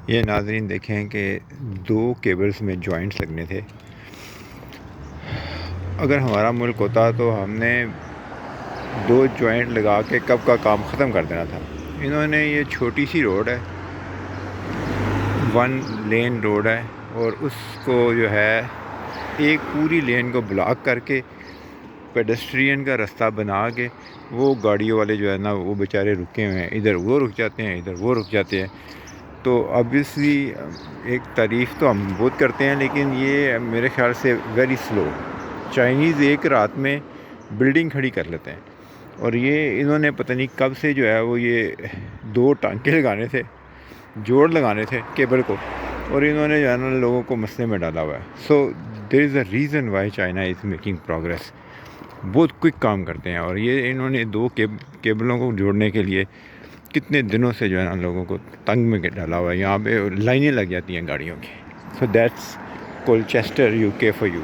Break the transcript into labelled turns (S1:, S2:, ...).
S1: یہ ناظرین دیکھیں کہ 2 کیبلز میں جوائنٹس لگنے تھے۔ اگر ہمارا ملک ہوتا تو ہم نے 2 جوائنٹ لگا کے کب کا کام ختم کر دینا تھا۔ انہوں نے یہ چھوٹی سی روڈ ہے، 1 لین روڈ ہے، اور اس کو جو ہے ایک پوری لین کو بلاک کر کے پیڈسٹرین کا رستہ بنا کے وہ گاڑیوں والے جو ہے نا وہ بیچارے رکے ہوئے ہیں، ادھر وہ رک جاتے ہیں، ادھر وہ رک جاتے ہیں۔ تو آبویسلی ایک تعریف تو ہم بہت کرتے ہیں، لیکن یہ میرے خیال سے ویری سلو۔ چائنیز ایک رات میں بلڈنگ کھڑی کر لیتے ہیں، اور یہ انہوں نے پتہ نہیں کب سے جو ہے وہ یہ 2 ٹانکے لگانے تھے، جوڑ لگانے تھے کیبل کو، اور انہوں نے جو ہے نا لوگوں کو مسئلے میں ڈالا ہوا ہے۔ So there is a reason why China is making progress. بہت کوئک کام کرتے ہیں، اور یہ انہوں نے 2 کیبلوں کو جوڑنے کے لیے کتنے دنوں سے جو ہے نا لوگوں کو تنگ میں ڈالا ہوا ہے۔ یہاں پہ لائنیں لگ جاتی ہیں گاڑیوں کی۔ So that's Colchester UK for you.